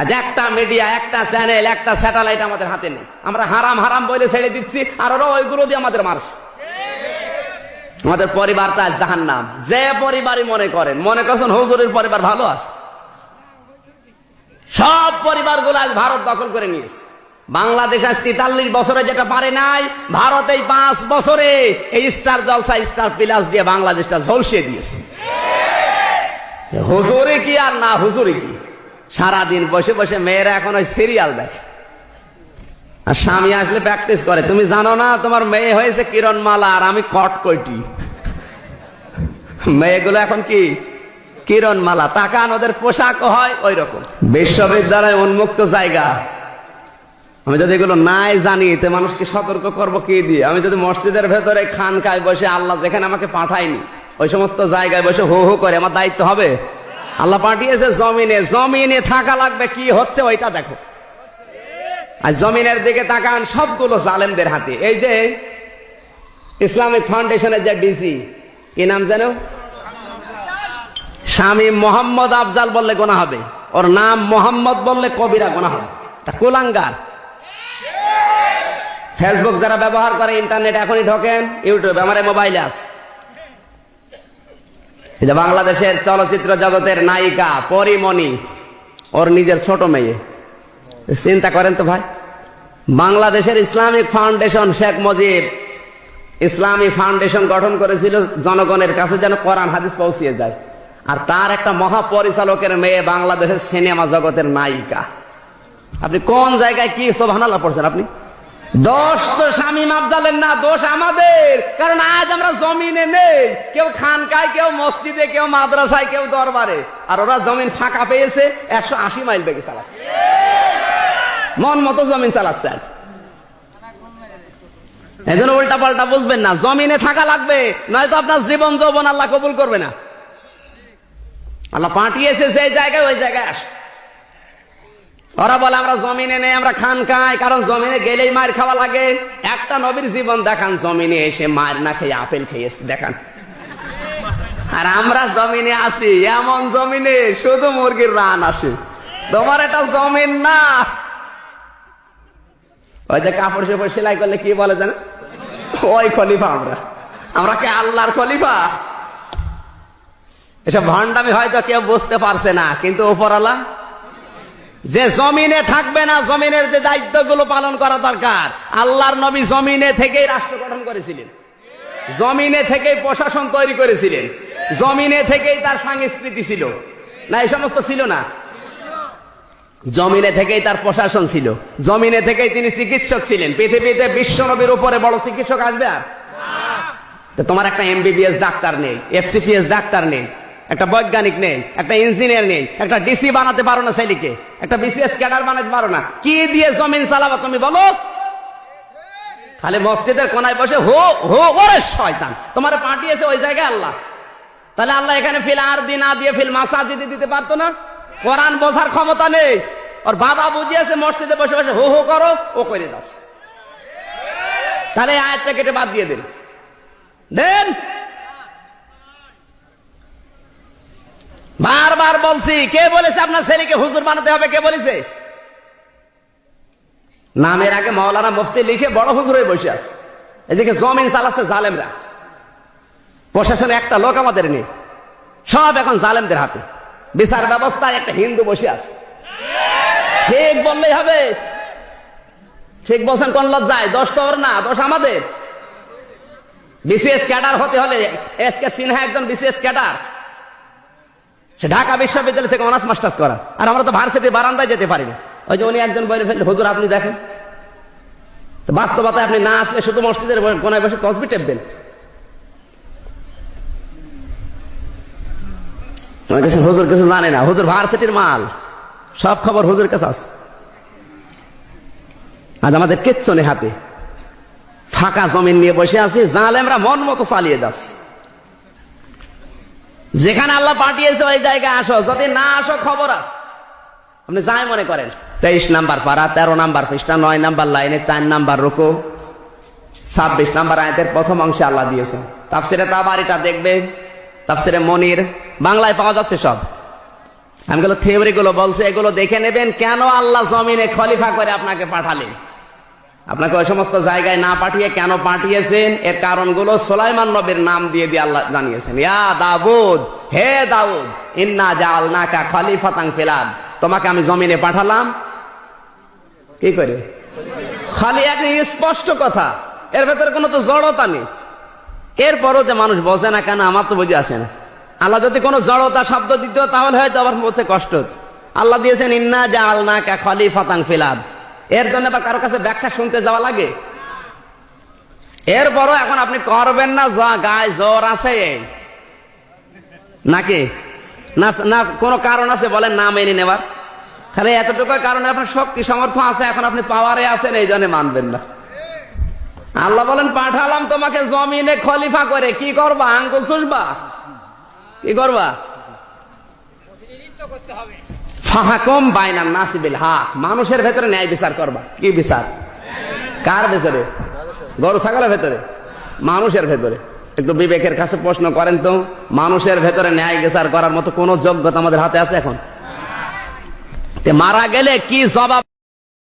আজ একটা মিডিয়া, একটা চ্যানেল, একটা স্যাটেলাইট আমাদের হাতে নেই। আমরা হারাম হারাম বলে ছেড়ে দিচ্ছি, আর ওরা ওইগুলো দিয়ে আমাদের মারছে। আমাদের পরিবারটা আজ জাহান্নাম। যে পরিবারই মনে করছেন হুজুরের পরিবার ভালো আছে, সব পরিবারগুলো আজ ভারত দখল করে নিয়েছে। বাংলাদেশ আজ 43 বছরে যেটা পারে নাই, ভারত এই 5 বছরে এই স্টার জলসা, স্টার প্লাস দিয়ে বাংলাদেশটা ঝলসিয়ে দিয়েছে। হুজুরে কি আর না হুজুরে কি, সারাদিন বসে বসে মেয়েরা এখন ওই সিরিয়াল দেখে, আর স্বামী আসলে প্র্যাকটিস করে। তুমি জানো না তোমার মেয়ে হয়েছে কিরণমালা আর আমি কটকটি। মেয়েগুলো এখন কি কিরণমালা, তাকান ওদের পোশাক হয় ওই রকম। বিশ্ববিদ্যালয় উন্মুক্ত জায়গা, আমি যদি এগুলো নাই জানি তো মানুষকে সতর্ক করবো কি দিয়ে? আমি যদি মসজিদের ভেতরে খানকায় বসে, আল্লাহ যেখানে আমাকে পাঠায়নি ওই সমস্ত জায়গায় বসে হো হো করে, আমার দায়িত্ব হবে? আল্লাহ পাঠিয়েছে জমিনে, জমিনে থাকা লাগবে, কি হচ্ছে ওইটা দেখো। আর জমিনের দিকে তাকান, সবগুলো জালেমদের হাতে। এই যে ইসলামিক ফাউন্ডেশনের যে ডিসি, কি নাম জানো? শামীম মোহাম্মদ আফজাল বললে গোনা হবে, ওর নাম মোহাম্মদ বললে কবিরা গোনা হবে। কুলাঙ্গার। ফেসবুক যারা ব্যবহার করে, ইন্টারনেট এখনই ঢোকেন, ইউটিউবে, আমার মোবাইলে আছে। বাংলাদেশের চলচ্চিত্র জগতের নায়িকা পরিমণি, ওর নিজের ছোট মেয়ে। চিন্তা করেন তো ভাই, বাংলাদেশের ইসলামিক ফাউন্ডেশন, শেখ মুজিব ইসলামী ফাউন্ডেশন গঠন করেছিল জনগণের কাছে যেন কোরআন হাদিস পৌঁছিয়ে যায়, আর তার একটা মহাপরিচালকের মেয়ে বাংলাদেশের সিনেমা জগতের নায়িকা। আপনি কোন জায়গায় কি সুবহানাল্লাহ পড়ছেন? আপনি দোষ তো শামীম আফজালের না, দোষ আমাদের। কারণ আজ আমরা জমিনে নেই, কেউ খানকায়, কেউ মসজিদে, কেউ মাদ্রাসায়, কেউ দরবারে, আর ওরা জমিন ফাঁকা পেয়েছে 180 মাইল বেগে চালাচ্ছে, মন মতো জমিন চালাচ্ছে আজ। এই জন্য উল্টা পাল্টা বুঝবেন না, জমিনে থাকা লাগবে, নয়তো আপনার জীবন যৌবন আল্লাহ কবুল করবে না। আল্লাহ পাঠিয়েছে যে জায়গায়, ওই জায়গায় আস। ওরা বলে আমরা জমিনে নেই, আমরা খানকায়, কারণ জমিনে গেলেই মার খাওয়া লাগে। একটা নবীর জীবন দেখান জমিনে এসে মার না খেয়ে আপেল খেয়েছে দেখান। আর আমরা জমিনে আসি, এমন জমিনে শুধু মুরগির রান আসে। তোমার এটা জমিন না। ওই যে কাপড় চোপড় সেলাই করলে কি বলে জানো? ওই খলিফা। আমরা কি আল্লাহর খলিফা? এসব ভণ্ডামি হয়তো কেউ বুঝতে পারছে না, কিন্তু উপরওয়ালা যে জমিনে থাকবে না, জমিনের যে দায়িত্বগুলো পালন করা দরকার। আল্লাহর নবী জমিনে থেকেই রাষ্ট্র গঠন করেছিলেন, জমিনে থেকেই প্রশাসন তৈরি করেছিলেন, জমিনে থেকেই তার সংস্কৃতি ছিল না? এই সমস্ত ছিল না? জমিনে থেকেই তার প্রশাসন ছিল, জমিনে থেকেই তিনি চিকিৎসক ছিলেন। পৃথিবীতে বিশ্ব নবীর উপরে বড় চিকিৎসক আসবে আর? তোমার একটা MBBS ডাক্তার নেই, FCPS ডাক্তার নেই, একটা বৈজ্ঞানিক নেই, একটা ইঞ্জিনিয়ার নেই, একটা ডিসি বানাতে পারো না ছেলেকে, একটা BCS ক্যাডার বানাতে পারো না, কি দিয়ে জমিন চালাবা তুমি বলো? খালি মসজিদের কোনায় বসে হো হো, ওরে শয়তান, তোমার পাঠিয়েছে ওই জায়গায় আল্লাহ। তাহলে আল্লাহ এখানে ফিল আরদি না দিয়ে ফিল মাসাজিদে দিতে পারতো না? কোরআন বোঝার ক্ষমতা নেই, ওর বাবা বুঝিয়েছে মসজিদে বসে বসে হো হো করো, ও করে দাস। তাহলে আয়াতটা কেটে বাদ দিয়ে দেন। বারবার বলছি, কে বলেছে আপনার ছেলেকে হুজুর বানাতে হবে? কে বলেছে? নামের আগে মাওলানা মুফতি লিখে বড় হুজুর হয়ে বসে আছে। এদিকে জমিন চালাচ্ছে জালেমরা, প্রশাসনে একটা লোক আমাদের নেই, সব এখন জালেমদের হাতে। বিচার ব্যবস্থায় একটা হিন্দু বসে আছে, ঠিক বললেই হবে। ঠিক বলছেন কোন লজ্জায়? দোষ তো ওর না, দোষ আমাদের। BCS ক্যাডার হতে হলে SK সিনহা একজন BCS ক্যাডার, সে ঢাকা বিশ্ববিদ্যালয় থেকে অনার্স মাস্টার্স করা, আর আমরা তো ভার্সিটি বারান্দায় যেতে পারি না। ওই যে উনি একজন বলে ফেললে, হুজুর আপনি দেখেন। তো বাস্তবতায় আপনি না আসলে শুধু মসজিদের কোনায় বসে তসবিহ টেপবেন। হুজুর কিছু জানে না, হুজুর ভার্সিটির মাল, সব খবর হুজুর কাছে আছে। আজ আমাদের কিচ্ছু নেই হাতে, ফাঁকা জমিন নিয়ে বসে আছি, জালেমরা মন মতো চালিয়ে যাচ্ছে। যেখানে আল্লাহ পাঠিয়েছে ওই জায়গায় আসো, যদি না আসো খবর আছে। আপনি যাই মনে করেন, 23 নাম্বার পারা, 13 নাম্বার পৃষ্ঠা, 9 নাম্বার লাইনে, 4 নাম্বার রুকু, 26 নাম্বার আয়াতের প্রথম অংশে আল্লাহ দিয়েছেন। তাফসিরে তাবারিটা দেখবেন, তাফসিরে মনির বাংলায় পাওয়া যাচ্ছে সব। আমি গুলো থিওরি গুলো বলছে, এগুলো দেখে নেবেন। কেন আল্লাহ জমিনে খলিফা করে আপনাকে পাঠালেন, আপনাকে ওই সমস্ত জায়গায় না পাঠিয়ে কেন পাঠিয়েছেন, এর কারণগুলো সুলাইমান নবীর নাম দিয়ে দিয়ে আল্লাহ জানিয়েছেন। ইয়া দাউদ, হে দাউদ, ইন্না জাআলনাকা খলিফাতান ফিল আরদ, তোমাকে আমি জমিনে পাঠালাম কি করে? খালি এক স্পষ্ট কথা, এর ভেতরে কোনো তো জড়তা নেই। এরপরও যে মানুষ বোঝে না কেন, আমার তো বুঝে আসে না। আল্লাহ যদি কোনো জড়তা শব্দ দিত তাহলে হয়তো আবার বলতে কষ্ট হতো। আল্লাহ দিয়েছেন ইন্না জাআলনাকা খলিফাতান ফিল আরদ, এর জন্য বা কারো কাছে ব্যাখ্যা শুনতে যাওয়া লাগে? এরপরও এখন আপনি করবেন না, যা গায়ে জ্বর আছে নাকি না, না কোনো কারণ আছে বলেন না মেনে নেওয়ার? খালি এতটুকু কারণে আপনার শক্তি সামর্থ্য আছে, এখন আপনি পাওয়ারে আছেন, এই জন্য মানবেন না। আল্লাহ বলেন পাঠালাম তোমাকে জমিনে খলিফা করে, কি করবা? আঙ্গুল চুষবা? কি করবা? ফাহাকুম বাইনান নাসি বিল হক, মানুষের ভেতরে ন্যায় বিচার করবা। কি বিচার? কার ভেতরে? গরু ছাগলের ভেতরে? মানুষের ভেতরে। একটু বিবেকের কাছে প্রশ্ন করেন তো, মানুষের ভেতরে ন্যায় বিচার করার মতো কোন যোগ্যতা আমাদের হাতে আছে এখন? মারা গেলে কি জবাব